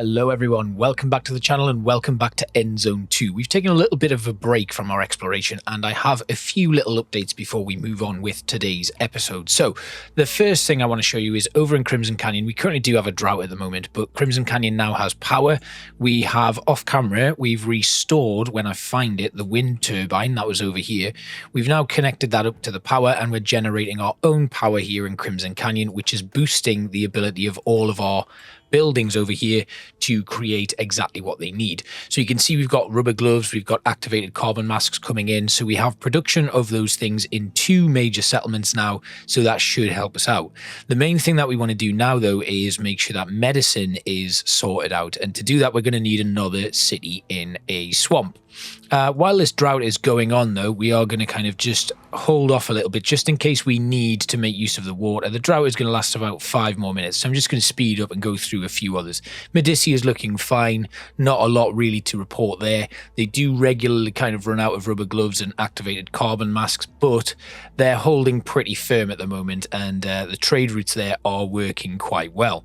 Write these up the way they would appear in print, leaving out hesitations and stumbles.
Hello everyone, welcome back to the channel and welcome back to Endzone 2. We've taken a little bit of a break from our exploration and I have a few little updates before we move on with today's episode. So the first thing I want to show you is over in Crimson Canyon. We currently do have a drought at the moment, but Crimson Canyon now has power. We have off camera, we've restored, when I find it, the wind turbine that was over here. We've now connected that up to the power and we're generating our own power here in Crimson Canyon, which is boosting the ability of all of our buildings over here to create exactly what they need. So you can see we've got rubber gloves, we've got activated carbon masks coming in, so we have production of those things in 2 major settlements now, so that should help us out. The main thing that we want to do now though is make sure that medicine is sorted out, and to do that we're going to need another city in a swamp. While this drought is going on though, we are going to kind of just hold off a little bit just in case we need to make use of the water. The drought is going to last about 5 more minutes, so I'm just going to speed up and go through a few others. Medici is looking fine, not a lot really to report there. They do regularly kind of run out of rubber gloves and activated carbon masks, but they're holding pretty firm at the moment, and the trade routes there are working quite well.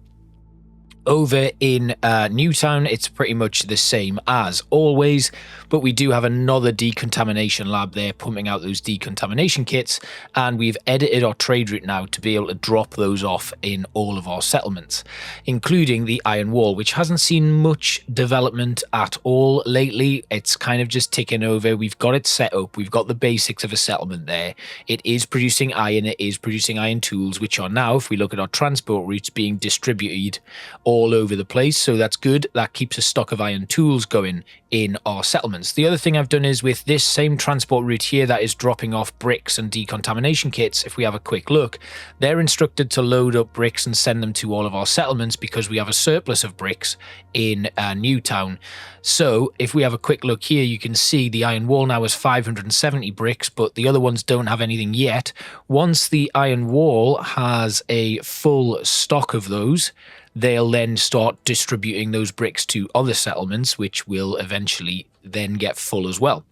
Over in Newtown, it's pretty much the same as always, but we do have another decontamination lab there pumping out those decontamination kits, and we've edited our trade route now to be able to drop those off in all of our settlements, including the iron wall, which hasn't seen much development at all lately. It's kind of just ticking over. We've got it set up. We've got the basics of a settlement there. It is producing iron. It is producing iron tools, which are now, if we look at our transport routes, being distributed all over the place, so that's good. That keeps a stock of iron tools going in our settlements. The other thing I've done is with this same transport route here that is dropping off bricks and decontamination kits, if we have a quick look, they're instructed to load up bricks and send them to all of our settlements because we have a surplus of bricks in Newtown. So if we have a quick look here, you can see the iron wall now has 570 bricks, but the other ones don't have anything yet. Once the iron wall has a full stock of those, they'll then start distributing those bricks to other settlements, which will eventually then get full as well.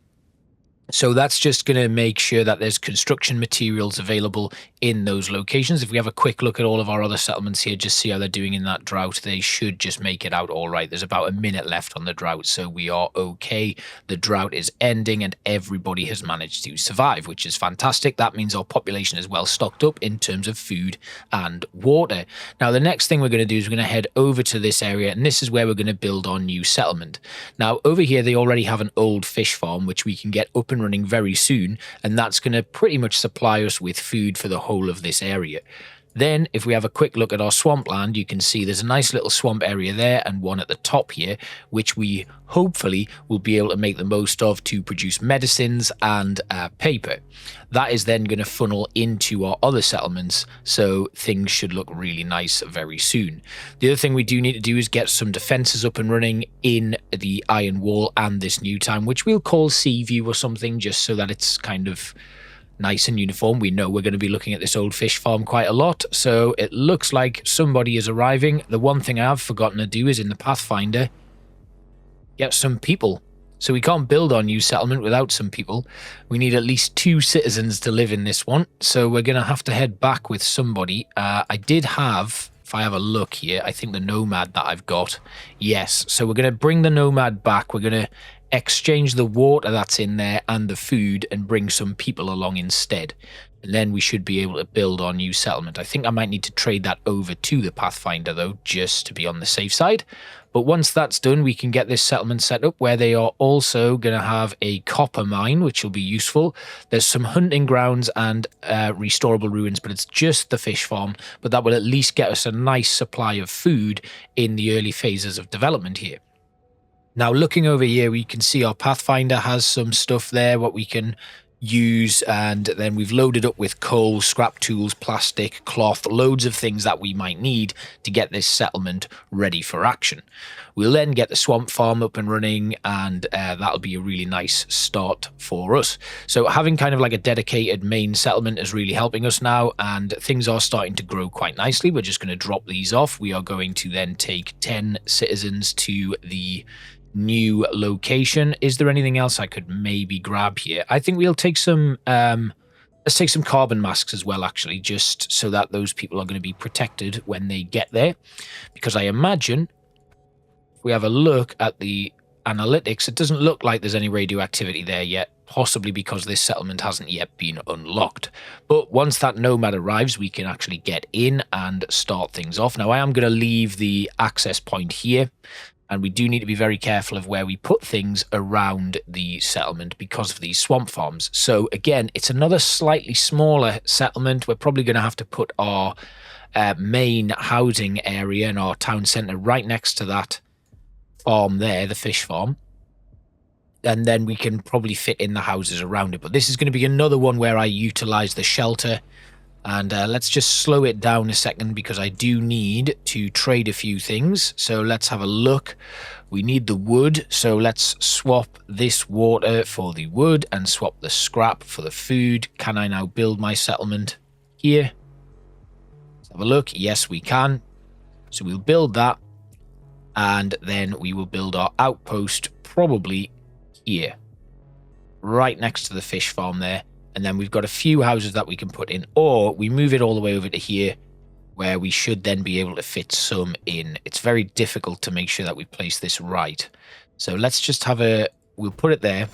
So that's just going to make sure that there's construction materials available in those locations. If we have a quick look at all of our other settlements here, just see how they're doing in that drought, they should just make it out all right. There's about a minute left on the drought, so we are okay. The drought is ending and everybody has managed to survive, which is fantastic. That means our population is well stocked up in terms of food and water. Now, the next thing we're going to do is we're going to head over to this area, and this is where we're going to build our new settlement. Now, over here, they already have an old fish farm, which we can get up and running very soon, and that's going to pretty much supply us with food for the whole of this area. Then if we have a quick look at our swampland, you can see there's a nice little swamp area there and one at the top here, which we hopefully will be able to make the most of to produce medicines and paper. That is then going to funnel into our other settlements, so things should look really nice very soon. The other thing we do need to do is get some defenses up and running in the iron wall and this new town, which we'll call Seaview or something, just so that it's kind of nice and uniform. We know we're going to be looking at this old fish farm quite a lot, so it looks like somebody is arriving. The one thing I have forgotten to do is in the Pathfinder, get some people. So we can't build our new settlement without some people. We need at least 2 citizens to live in this one, so we're going to have to head back with somebody. I did have, if I have a look here, I think the nomad that I've got. Yes, so we're going to bring the nomad back. We're going to exchange the water that's in there and the food and bring some people along instead. And then we should be able to build our new settlement. I think I might need to trade that over to the Pathfinder though, just to be on the safe side. But once that's done, we can get this settlement set up where they are also going to have a copper mine, which will be useful. There's some hunting grounds and restorable ruins, but it's just the fish farm. But that will at least get us a nice supply of food in the early phases of development here. Now, looking over here, we can see our Pathfinder has some stuff there, what we can use, and then we've loaded up with coal, scrap tools, plastic, cloth, loads of things that we might need to get this settlement ready for action. We'll then get the swamp farm up and running, and that'll be a really nice start for us. So having kind of like a dedicated main settlement is really helping us now, and things are starting to grow quite nicely. We're just going to drop these off. We are going to then take 10 citizens to the new location. Is there anything else I could maybe grab here? I think we'll take some let's take some carbon masks as well, actually, just so that those people are going to be protected when they get there, because I imagine if we have a look at the analytics, it doesn't look like there's any radioactivity there yet, possibly because this settlement hasn't yet been unlocked. But once that nomad arrives, we can actually get in and start things off. Now, I am going to leave the access point here, and we do need to be very careful of where we put things around the settlement because of these swamp farms. So again, it's another slightly smaller settlement. We're probably going to have to put our main housing area and our town centre right next to that farm there, the fish farm. And then we can probably fit in the houses around it. But this is going to be another one where I utilise the shelter. And let's just slow it down a second because I do need to trade a few things. So let's have a look. We need the wood. So let's swap this water for the wood and swap the scrap for the food. Can I now build my settlement here? Let's have a look. Yes, we can. So we'll build that. And then we will build our outpost probably here. Right next to the fish farm there. And then we've got a few houses that we can put in, or we move it all the way over to here where we should then be able to fit some in. It's very difficult to make sure that we place this right. So let's just have we'll put it there.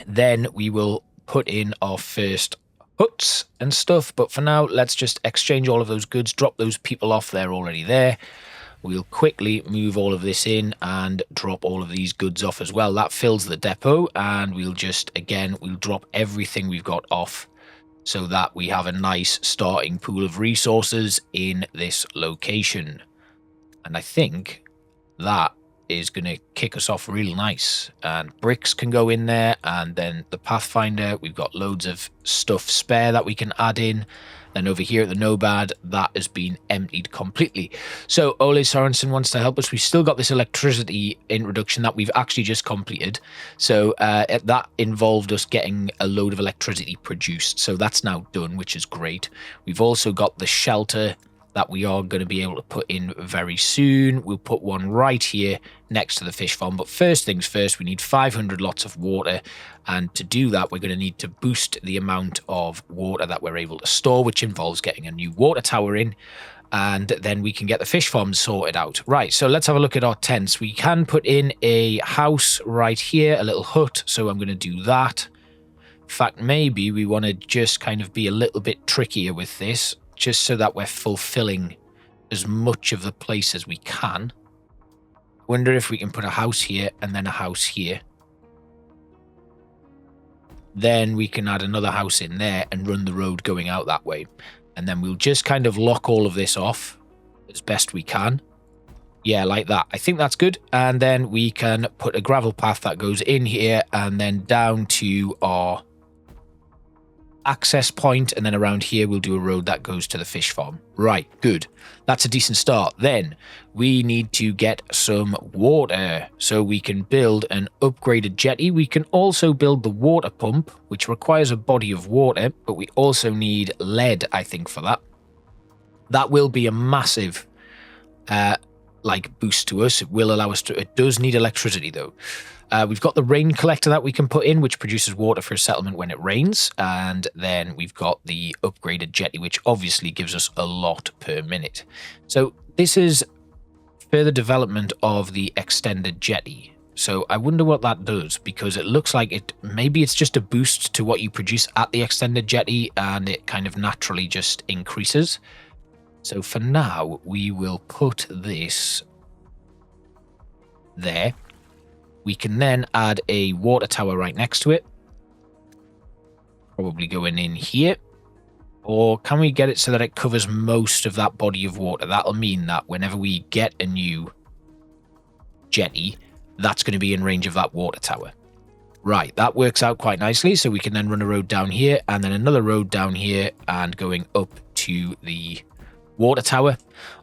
Then we will put in our first huts and stuff. But for now, let's just exchange all of those goods, drop those people off. They're already there. We'll quickly move all of this in and drop all of these goods off as well. That fills the depot, and we'll just, again, we'll drop everything we've got off so that we have a nice starting pool of resources in this location. And I think that is going to kick us off real nice. And bricks can go in there, and then the Pathfinder, we've got loads of stuff spare that we can add in. Then over here at the Nomad, that has been emptied completely. So Ollie Sorensen wants to help us. We've still got this electricity introduction that we've actually just completed. So that involved us getting a load of electricity produced. So that's now done, which is great. We've also got the shelter that we are going to be able to put in very soon. We'll put one right here next to the fish farm. But first things first, we need 500 lots of water. And to do that, we're going to need to boost the amount of water that we're able to store, which involves getting a new water tower in. And then we can get the fish farms sorted out. Right, so let's have a look at our tents. We can put in a house right here, a little hut. So I'm going to do that. In fact, maybe we want to just kind of be a little bit trickier with this, just so that we're fulfilling as much of the place as we can. Wonder if we can put a house here and then a house here. Then we can add another house in there and run the road going out that way. And then we'll just kind of lock all of this off as best we can. Yeah, like that. I think that's good. And then we can put a gravel path that goes in here and then down to our access point, and then around here we'll do a road that goes to the fish farm. Right, good. That's a decent start. Then we need to get some water so we can build an upgraded jetty. We can also build the water pump, which requires a body of water, but we also need lead, I think, for that. That will be a massive boost to us. It will allow us to, it does need electricity though. We've got the rain collector that we can put in, which produces water for a settlement when it rains. And then we've got the upgraded jetty, which obviously gives us a lot per minute. So this is further development of the extended jetty. So I wonder what that does, because it looks like maybe it's just a boost to what you produce at the extended jetty, and it kind of naturally just increases. So for now, we will put this there. We can then add a water tower right next to it. Probably going in here. Or can we get it so that it covers most of that body of water? That'll mean that whenever we get a new jetty, that's going to be in range of that water tower. Right, that works out quite nicely. So we can then run a road down here and then another road down here and going up to the water tower.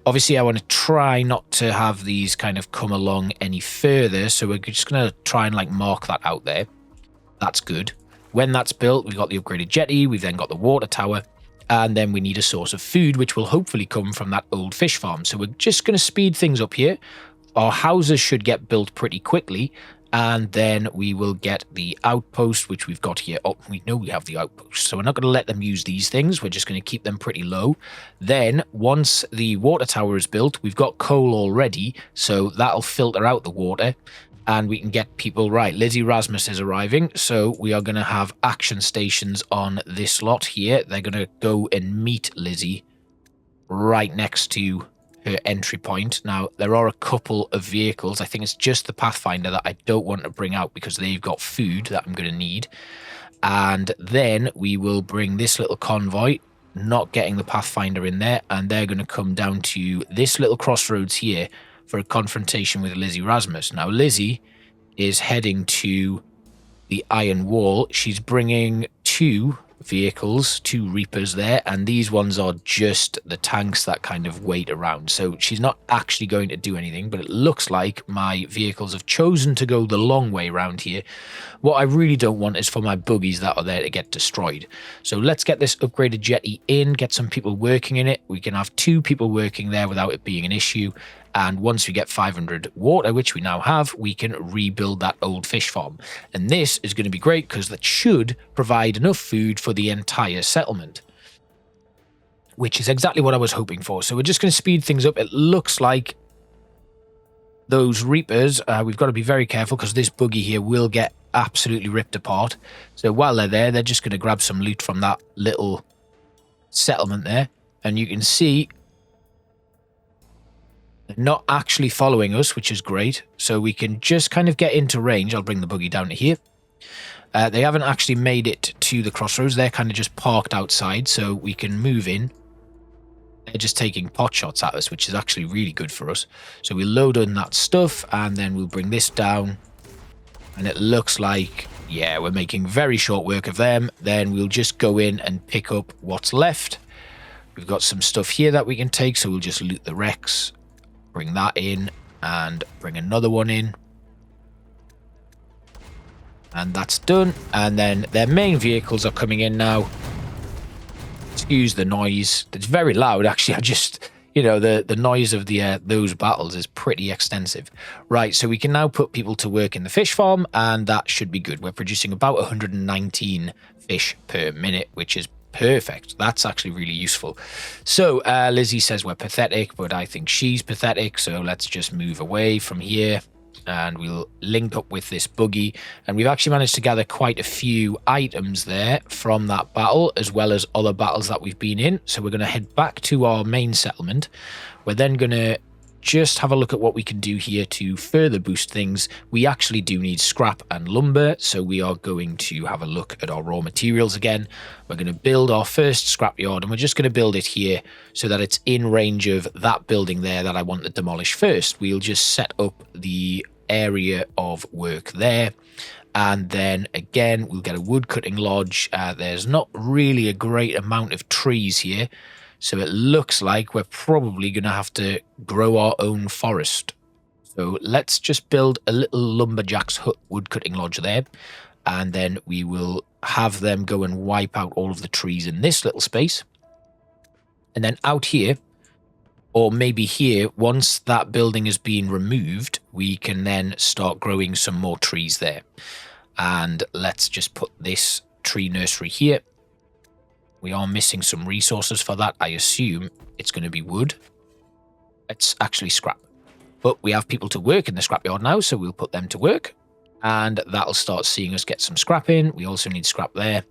Obviously, I want to try not to have these kind of come along any further, so we're just going to try and mark that out there. That's good. When that's built, we've got the upgraded jetty, we've then got the water tower, and then we need a source of food, which will hopefully come from that old fish farm. So we're just going to speed things up here. Our houses should get built pretty quickly, And then we will get the outpost, which we've got here. Oh, we know we have the outpost, so we're not going to let them use these things. We're just going to keep them pretty low. Then, once the water tower is built, we've got coal already, so that'll filter out the water, and we can get people right. Lizzie Rasmus is arriving, so we are going to have action stations on this lot here. They're going to go and meet Lizzie right next to her entry point. Now, there are a couple of vehicles. I think it's just the Pathfinder that I don't want to bring out because they've got food that I'm going to need. And then we will bring this little convoy, not getting the Pathfinder in there, and they're going to come down to this little crossroads here for a confrontation with Lizzie Rasmus. Now, Lizzie is heading to the Iron Wall. She's bringing 2 vehicles, 2 Reapers there, and these ones are just the tanks that kind of wait around. So she's not actually going to do anything, but it looks like my vehicles have chosen to go the long way around here. What I really don't want is for my buggies that are there to get destroyed. So let's get this upgraded jetty in, get some people working in it. We can have 2 people working there without it being an issue. And once we get 500 water, which we now have, we can rebuild that old fish farm. And this is going to be great because that should provide enough food for the entire settlement, which is exactly what I was hoping for. So we're just going to speed things up. It looks like those Reapers, we've got to be very careful because this buggy here will get absolutely ripped apart. So while they're there, they're just going to grab some loot from that little settlement there. And you can see they're not actually following us, which is great. So we can just kind of get into range. I'll bring the buggy down to here. They haven't actually made it to the crossroads. They're kind of just parked outside, so we can move in. They're just taking pot shots at us, which is actually really good for us. So we load in that stuff, and then we'll bring this down. And it looks like, yeah, we're making very short work of them. Then we'll just go in and pick up what's left. We've got some stuff here that we can take, so we'll just loot the wrecks. Bring that in and bring another one in. And that's done. And then their main vehicles are coming in now. Excuse the noise. It's very loud, actually. I just, you know, the noise of the those battles is pretty extensive. Right, so we can now put people to work in the fish farm, and that should be good. We're producing about 119 fish per minute, which is perfect. That's actually really useful. So Lizzie says we're pathetic, but I think she's pathetic, so let's just move away from here and we'll link up with this buggy. And we've actually managed to gather quite a few items there from that battle, as well as other battles that we've been in. So we're going to head back to our main settlement. We're then going to just have a look at what we can do here to further boost things. We actually do need scrap and lumber, so we are going to have a look at our raw materials again. We're going to build our first scrapyard, and we're just going to build it here so that it's in range of that building there that I want to demolish first. We'll just set up the area of work there, and then again we'll get a wood cutting lodge. There's not really a great amount of trees here, so it looks like we're probably going to have to grow our own forest. So let's just build a little lumberjack's hut wood cutting lodge there, and then we will have them go and wipe out all of the trees in this little space. And then out here, or maybe here, once that building has been removed, we can then start growing some more trees there. And let's just put this tree nursery here. We are missing some resources for that. I assume it's going to be wood. It's actually scrap. But we have people to work in the scrapyard now, so we'll put them to work. And that'll start seeing us get some scrap in. We also need scrap there.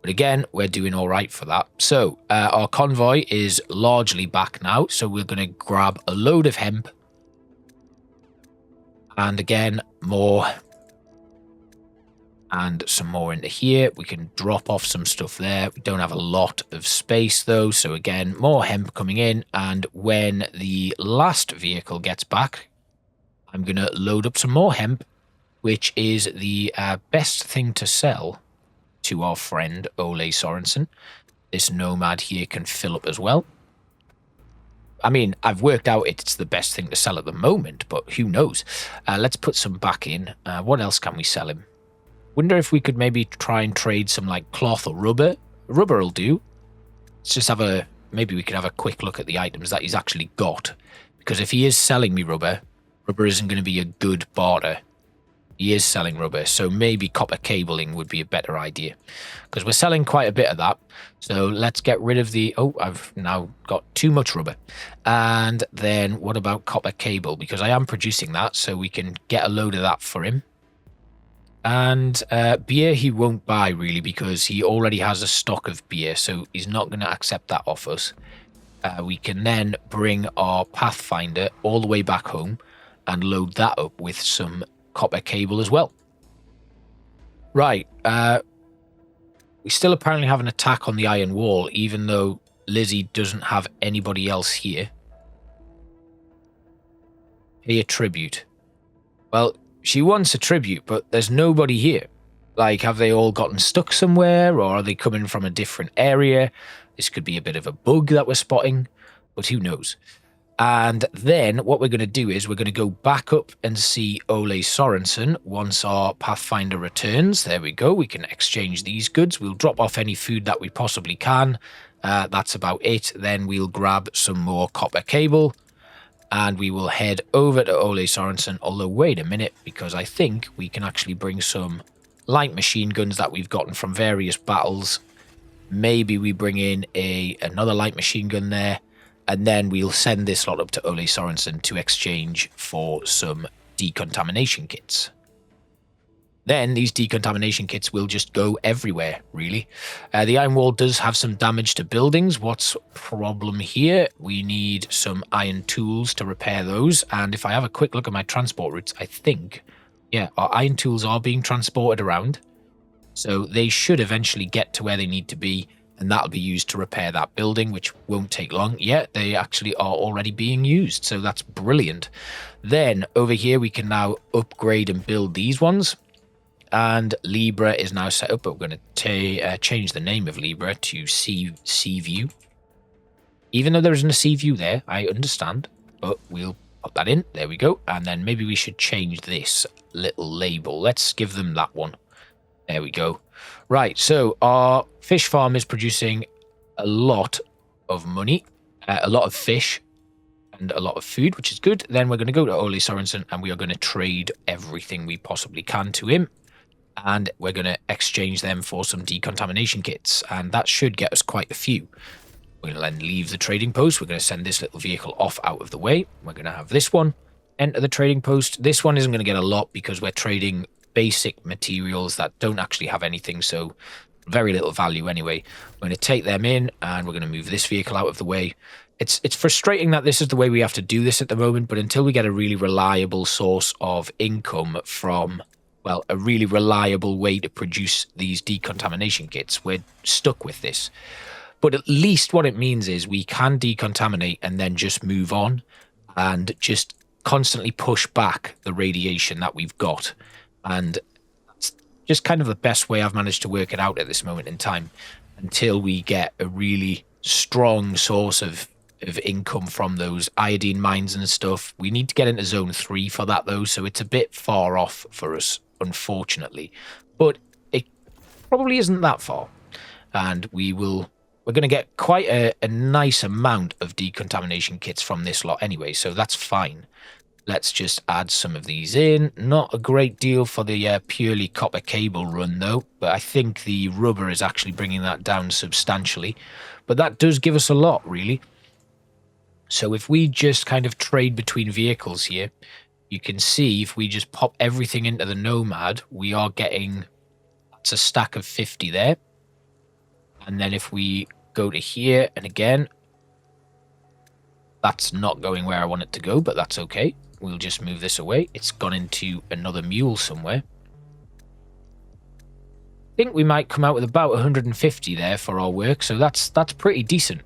But again, we're doing all right for that. So our convoy is largely back now. So we're going to grab a load of hemp. And again, more. And some more into here. We can drop off some stuff there. We don't have a lot of space though. So again, more hemp coming in. And when the last vehicle gets back, I'm going to load up some more hemp, which is the best thing to sell to our friend Ollie Sorensen. This nomad here can fill up as well. I mean, I've worked out it's the best thing to sell at the moment, but who knows? Let's put some back in. What else can we sell him? Wonder if we could maybe try and trade some like cloth or rubber. Rubber will do. Let's just have a, maybe we could have a quick look at the items that he's actually got. Because if he is selling me rubber, rubber isn't going to be a good barter. He is selling rubber, so maybe copper cabling would be a better idea, because we're selling quite a bit of that. So let's get rid of the... Oh, I've now got too much rubber. And then what about copper cable? Because I am producing that, so we can get a load of that for him. And beer he won't buy, really, because he already has a stock of beer, so he's not going to accept that off us. We can then bring our Pathfinder all the way back home and load that up with some copper cable as well. Right, we still apparently have an attack on the iron wall, even though Lizzie doesn't have anybody else here. Pay a tribute. Well, she wants a tribute, but there's nobody here. Like, have they all gotten stuck somewhere, or are they coming from a different area? This could be a bit of a bug that we're spotting, but who knows? And then what we're going to do is we're going to go back up and see Ollie Sorensen once our Pathfinder returns. There we go. We can exchange these goods. We'll drop off any food that we possibly can. That's about it. Then we'll grab some more copper cable and we will head over to Ollie Sorensen. Although, wait a minute, because I think we can actually bring some light machine guns that we've gotten from various battles. Maybe we bring in another light machine gun there. And then we'll send this lot up to Ollie Sorensen to exchange for some decontamination kits. Then these decontamination kits will just go everywhere, really. The iron wall does have some damage to buildings. What's problem here? We need some iron tools to repair those. And if I have a quick look at my transport routes, I think, yeah, our iron tools are being transported around. So they should eventually get to where they need to be. And that'll be used to repair that building, which won't take long. Yeah, they actually are already being used, so that's brilliant. Then over here, we can now upgrade and build these ones. And Libra is now set up, but we're going to change the name of Libra to Seaview. Even though there isn't a Seaview there, I understand, but we'll put that in. There we go. And then maybe we should change this little label. Let's give them that one. There we go. Right, so our fish farm is producing a lot of money, a lot of fish, and a lot of food, which is good. Then we're going to go to Ollie Sorensen, and we are going to trade everything we possibly can to him. And we're going to exchange them for some decontamination kits, and that should get us quite a few. We're going to then leave the trading post. We're going to send this little vehicle off out of the way. We're going to have this one enter the trading post. This one isn't going to get a lot because we're trading basic materials that don't actually have anything, so very little value anyway. We're going to take them in, and we're going to move this vehicle out of the way. It's frustrating that this is the way we have to do this at the moment, but until we get a really reliable source of income from, well, a really reliable way to produce these decontamination kits, we're stuck with this. But at least what it means is we can decontaminate and then just move on and just constantly push back the radiation that we've got. And that's just kind of the best way I've managed to work it out at this moment in time, until we get a really strong source of income from those iodine mines and stuff. We need to get into zone 3 for that, though, so it's a bit far off for us, unfortunately. But it probably isn't that far. And we're going to get quite a nice amount of decontamination kits from this lot anyway, so that's fine. Let's just add some of these in. Not a great deal for the purely copper cable run, though. But I think the rubber is actually bringing that down substantially. But that does give us a lot, really. So if we just kind of trade between vehicles here, you can see if we just pop everything into the Nomad, we are getting... That's a stack of 50 there. And then if we go to here, and again... That's not going where I want it to go, but that's okay. We'll just move this away. It's gone into another mule somewhere. I think we might come out with about 150 there for our work, so that's pretty decent.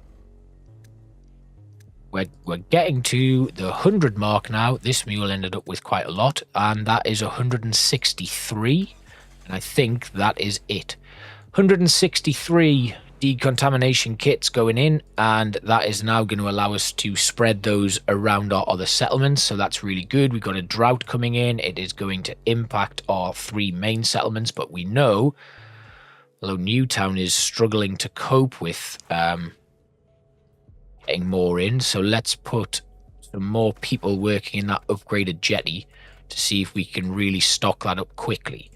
We're getting to the 100 mark now. This mule ended up with quite a lot, and that is 163. And I think that is it. 163 decontamination kits going in, and that is now going to allow us to spread those around our other settlements, so that's really good. We've got a drought coming in. It is going to impact our 3 main settlements, but we know, although Newtown is struggling to cope with getting more in, so let's put some more people working in that upgraded jetty to see if we can really stock that up quickly.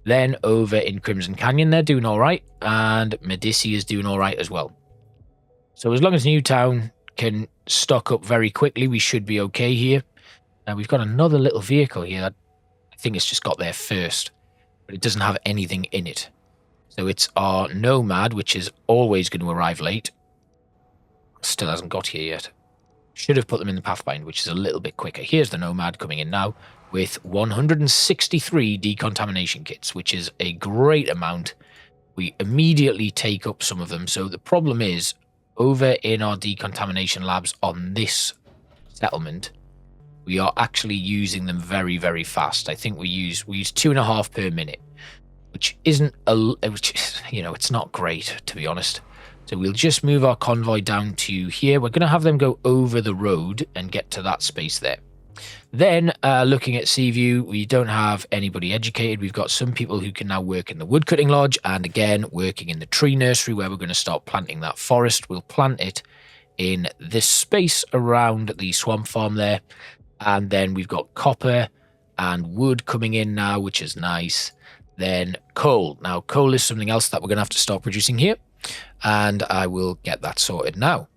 Then over in Crimson Canyon, they're doing all right, and Medici is doing all right as well. So as long as Newtown can stock up very quickly, we should be okay here. Now we've got another little vehicle here that I think it's just got there first, but it doesn't have anything in it. So it's our Nomad, which is always going to arrive late. Still hasn't got here yet. Should have put them in the Pathfinder, which is a little bit quicker. Here's the Nomad coming in now with 163 decontamination kits, which is a great amount. We immediately take up some of them. So the problem is, over in our decontamination labs on this settlement, we are actually using them very, very fast. I think we use 2.5 per minute, which isn't it's not great, to be honest. So we'll just move our convoy down to here. We're going to have them go over the road and get to that space there. Then, looking at Seaview, we don't have anybody educated. We've got some people who can now work in the woodcutting lodge and, again, working in the tree nursery where we're going to start planting that forest. We'll plant it in this space around the swamp farm there. And then we've got copper and wood coming in now, which is nice. Then coal. Now, coal is something else that we're going to have to start producing here. And I will get that sorted now.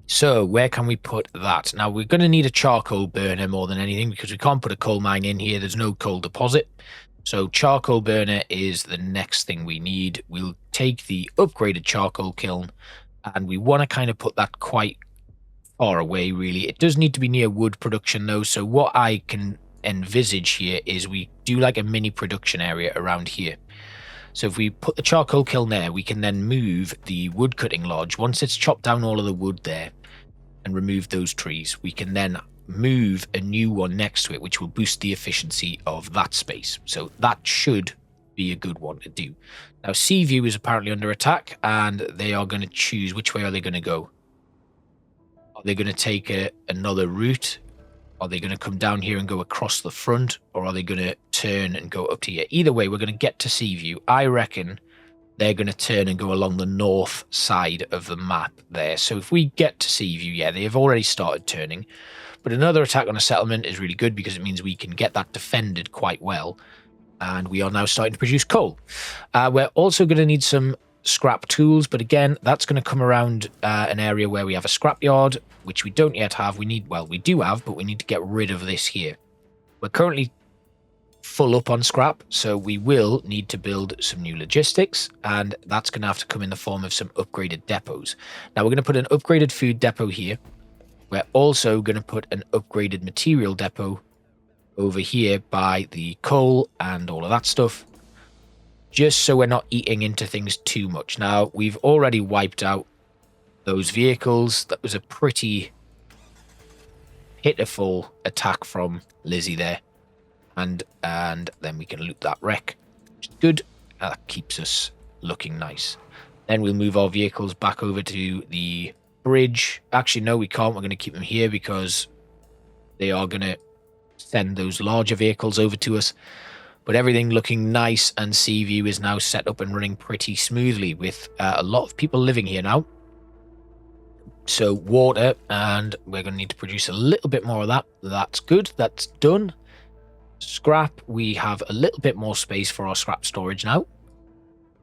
So where can we put that? Now we're going to need a charcoal burner more than anything because we can't put a coal mine in here. There's no coal deposit. So charcoal burner is the next thing we need. We'll take the upgraded charcoal kiln and we want to kind of put that quite far away really. It does need to be near wood production though. So what I can envisage here is we do like a mini production area around here. So if we put the charcoal kiln there, we can then move the wood cutting lodge. Once it's chopped down all of the wood there and remove those trees, we can then move a new one next to it, which will boost the efficiency of that space. So that should be a good one to do. Now, Seaview is apparently under attack, and they are going to choose which way are they going to go. Are they going to take another route? Are they going to come down here and go across the front? Or are they going to turn and go up to here? Either way, we're going to get to Seaview. I reckon they're going to turn and go along the north side of the map there. So if we get to Seaview, yeah, they have already started turning. But another attack on a settlement is really good because it means we can get that defended quite well. And we are now starting to produce coal. We're also going to need some scrap tools, but again, that's going to come around an area where we have a scrapyard, which we don't yet have. We do have, but we need to get rid of this here. We're currently full up on scrap, so we will need to build some new logistics, and that's going to have to come in the form of some upgraded depots. Now, we're going to put an upgraded food depot here. We're also going to put an upgraded material depot over here by the coal and all of that stuff, just so we're not eating into things too much. Now, we've already wiped out those vehicles. That was a pretty pitiful attack from Lizzie there. And then we can loot that wreck, which is good. That keeps us looking nice. Then we'll move our vehicles back over to the bridge. Actually, no, we can't. We're going to keep them here because they are going to send those larger vehicles over to us. But everything looking nice, and Seaview is now set up and running pretty smoothly with a lot of people living here now. So water, and we're going to need to produce a little bit more of that. That's good. That's done. Scrap, we have a little bit more space for our scrap storage now.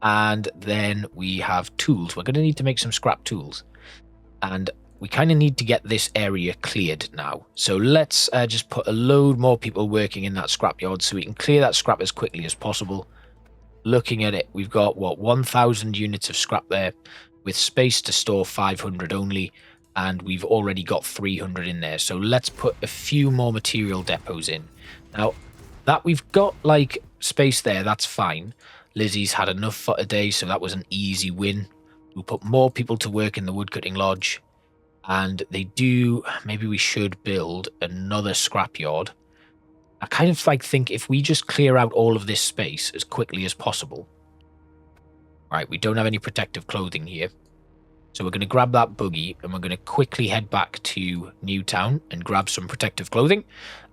And then we have tools. We're going to need to make some scrap tools. And we kind of need to get this area cleared now. So let's just put a load more people working in that scrapyard so we can clear that scrap as quickly as possible. Looking at it, we've got, 1,000 units of scrap there with space to store 500 only. And we've already got 300 in there. So let's put a few more material depots in. Now, that we've got, like, space there, that's fine. Lizzie's had enough for today, so that was an easy win. We'll put more people to work in the woodcutting lodge. And they do, maybe we should build another scrapyard. I kind of think if we just clear out all of this space as quickly as possible. Right, we don't have any protective clothing here. So we're going to grab that buggy and we're going to quickly head back to Newtown and grab some protective clothing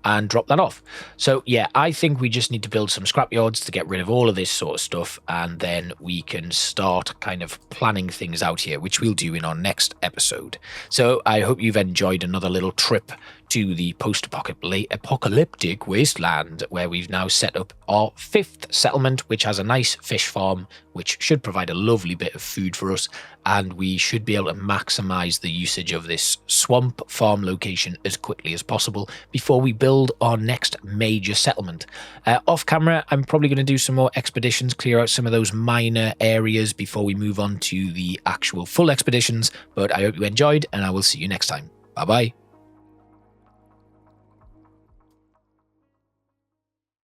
and drop that off. So yeah, I think we just need to build some scrapyards to get rid of all of this sort of stuff, and then we can start kind of planning things out here, which we'll do in our next episode. So I hope you've enjoyed another little trip to the post-apocalyptic wasteland, where we've now set up our 5th settlement, which has a nice fish farm, which should provide a lovely bit of food for us, and we should be able to maximize the usage of this swamp farm location as quickly as possible before we build our next major settlement. Off camera, I'm probably going to do some more expeditions, clear out some of those minor areas before we move on to the actual full expeditions, but I hope you enjoyed, and I will see you next time. Bye bye.